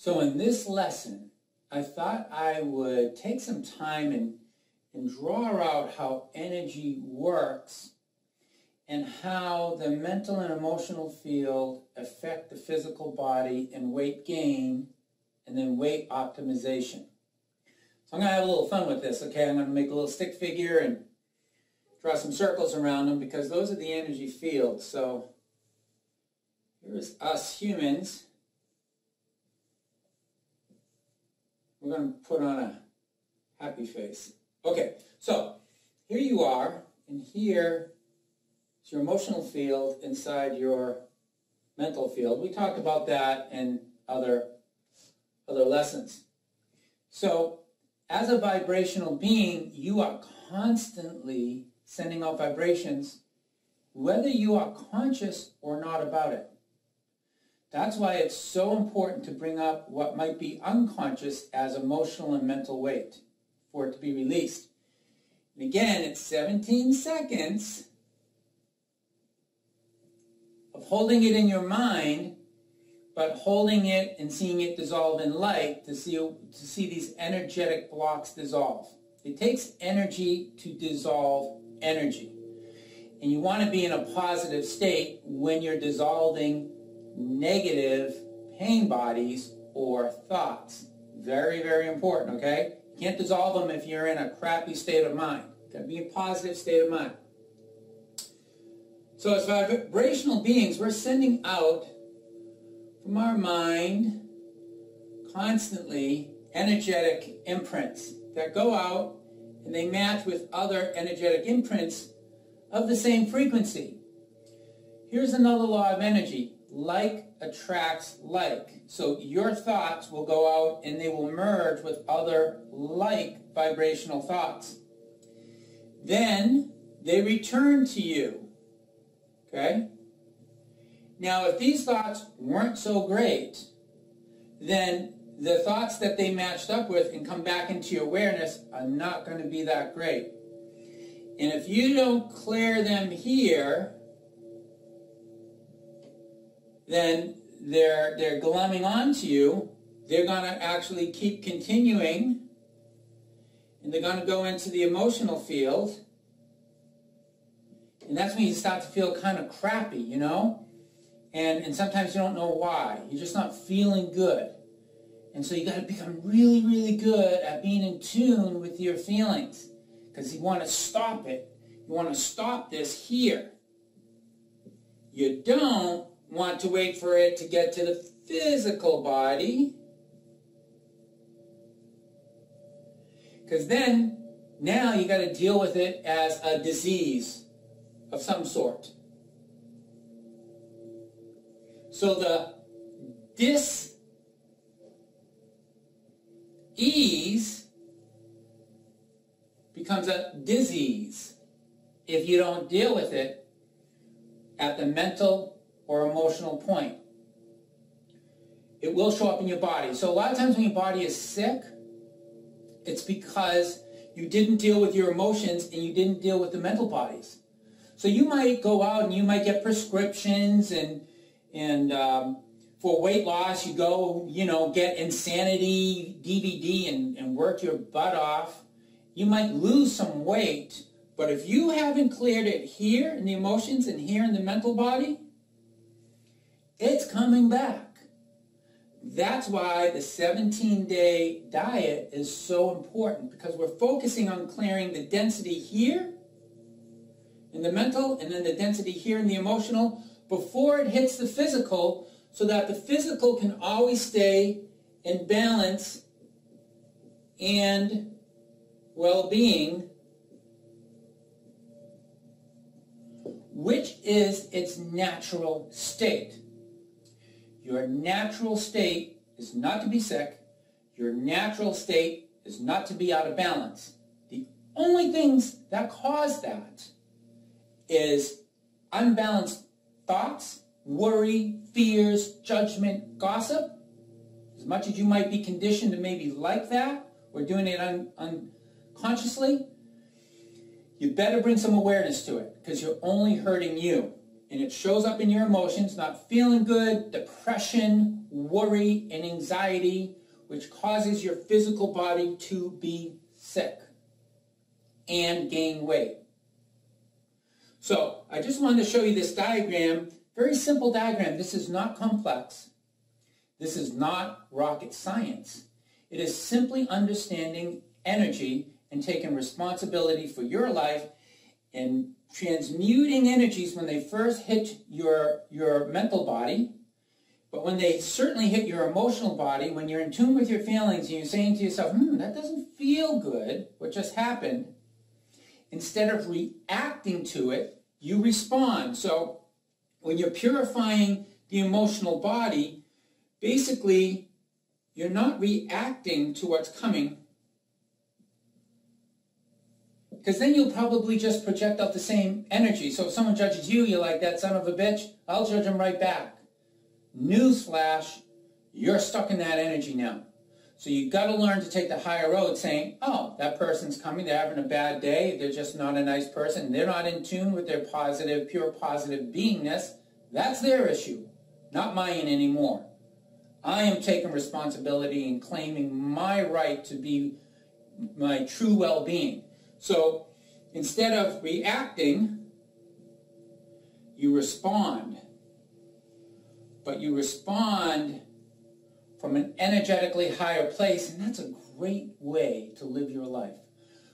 So in this lesson, I thought I would take some time and draw out how energy works and how the mental and emotional field affect the physical body and weight gain and then weight optimization. So I'm going to have a little fun with this, okay? I'm going to make a little stick figure and draw some circles around them because those are the energy fields. So here's us humans. We're going to put on a happy face. Okay, so here you are, and here is your emotional field inside your mental field. We talked about that in other lessons. So as a vibrational being, you are constantly sending out vibrations, whether you are conscious or not about it. That's why it's so important to bring up what might be unconscious as emotional and mental weight for it to be released. And again, it's 17 seconds of holding it in your mind, but holding it and seeing it dissolve in light to see these energetic blocks dissolve. It takes energy to dissolve energy. And you want to be in a positive state when you're dissolving negative pain bodies or thoughts. Very, very important, okay? You can't dissolve them if you're in a crappy state of mind. You've got to be in a positive state of mind. So as vibrational beings, we're sending out from our mind constantly energetic imprints that go out and they match with other energetic imprints of the same frequency. Here's another law of energy. Like attracts like. So your thoughts will go out and they will merge with other like vibrational thoughts. Then they return to you. Okay? Now if these thoughts weren't so great, then the thoughts that they matched up with and come back into your awareness are not going to be that great. And if you don't clear them here, then they're glumming onto you. They're going to actually keep continuing, and they're going to go into the emotional field. And that's when you start to feel kind of crappy, you know? And sometimes you don't know why. You're just not feeling good. And so you got to become really, really good at being in tune with your feelings. Because you want to stop it. You want to stop this here. You don't want to wait for it to get to the physical body. Because then, now you got to deal with it as a disease of some sort. So the dis-ease becomes a disease if you don't deal with it at the mental or emotional point. It will show up in your body. So a lot of times when your body is sick, it's because you didn't deal with your emotions and you didn't deal with the mental bodies. So you might go out and you might get prescriptions and for weight loss, you go, get Insanity DVD and work your butt off. You might lose some weight, but if you haven't cleared it here in the emotions and here in the mental body, it's coming back. That's why the 17-day diet is so important, because we're focusing on clearing the density here in the mental and then the density here in the emotional before it hits the physical, so that the physical can always stay in balance and well-being, which is its natural state. Your natural state is not to be sick. Your natural state is not to be out of balance. The only things that cause that is unbalanced thoughts, worry, fears, judgment, gossip. As much as you might be conditioned to maybe like that, or doing it unconsciously, you better bring some awareness to it, because you're only hurting you. And it shows up in your emotions, not feeling good, depression, worry and anxiety, which causes your physical body to be sick and gain weight. So I just wanted to show you this diagram, very simple diagram. This is not complex. This is not rocket science. It is simply understanding energy and taking responsibility for your life and transmuting energies when they first hit your mental body, but when they certainly hit your emotional body, when you're in tune with your feelings and you're saying to yourself, that doesn't feel good, what just happened, instead of reacting to it, you respond. So when you're purifying the emotional body, basically you're not reacting to what's coming, because then you'll probably just project out the same energy. So if someone judges you, you're like, that son of a bitch, I'll judge him right back. Newsflash, you're stuck in that energy now. So you've got to learn to take the higher road, saying, oh, that person's coming, they're having a bad day, they're just not a nice person, they're not in tune with their positive, pure positive beingness. That's their issue, not mine anymore. I am taking responsibility and claiming my right to be my true well-being. So instead of reacting, you respond. But you respond from an energetically higher place, and that's a great way to live your life.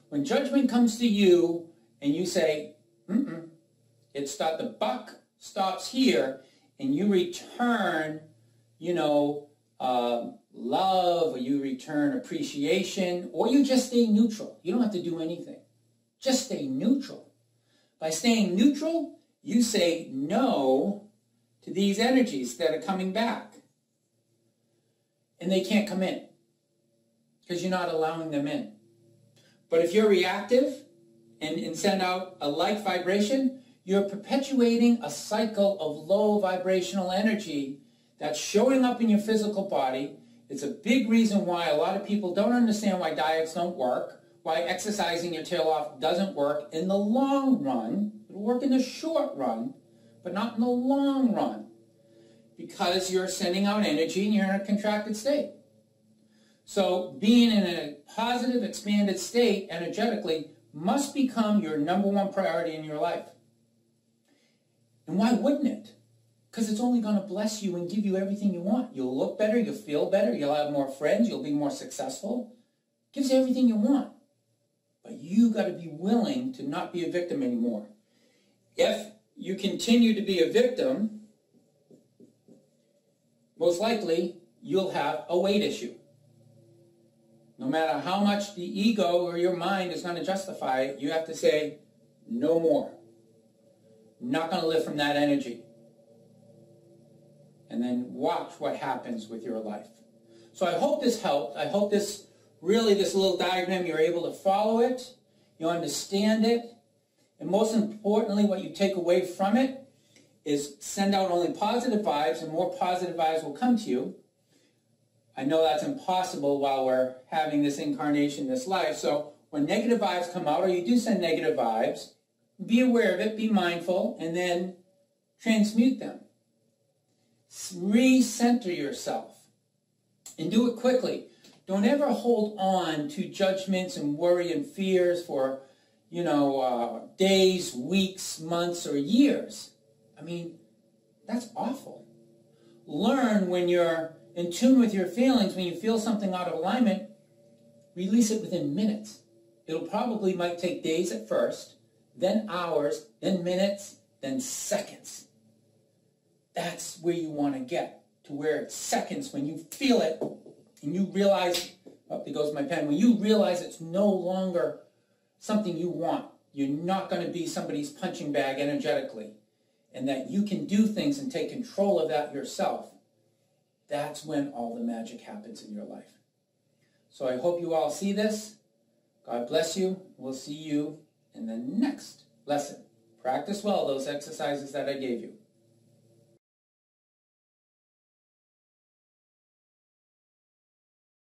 When judgment comes to you and you say, the buck stops here, and you return, love, or you return appreciation, or you just stay neutral. You don't have to do anything. Just stay neutral. By staying neutral, you say no to these energies that are coming back. And they can't come in because you're not allowing them in. But if you're reactive and send out a like vibration, you're perpetuating a cycle of low vibrational energy that's showing up in your physical body. It's a big reason why a lot of people don't understand why diets don't work, why exercising your tail off doesn't work in the long run. It'll work in the short run, but not in the long run, because you're sending out energy and you're in a contracted state. So being in a positive, expanded state energetically must become your #1 priority in your life. And why wouldn't it? Because it's only going to bless you and give you everything you want. You'll look better, you'll feel better, you'll have more friends, you'll be more successful. It gives you everything you want. But you got to be willing to not be a victim anymore. If you continue to be a victim, most likely you'll have a weight issue. No matter how much the ego or your mind is going to justify it, you have to say, no more. I'm not going to live from that energy. And then watch what happens with your life. So I hope this helped. I hope this little diagram, you're able to follow it, you understand it, and most importantly, what you take away from it is send out only positive vibes, and more positive vibes will come to you. I know that's impossible while we're having this incarnation, this life. So when negative vibes come out, or you do send negative vibes, be aware of it, be mindful, and then transmute them. Recenter yourself, and do it quickly. Don't ever hold on to judgments and worry and fears for, days, weeks, months, or years. I mean, that's awful. Learn when you're in tune with your feelings, when you feel something out of alignment, release it within minutes. It'll probably might take days at first, then hours, then minutes, then seconds. That's where you want to get, to where it's seconds when you feel it and you realize, oh, there goes my pen, when you realize it's no longer something you want. You're not going to be somebody's punching bag energetically, and that you can do things and take control of that yourself. That's when all the magic happens in your life. So I hope you all see this. God bless you. We'll see you in the next lesson. Practice well those exercises that I gave you.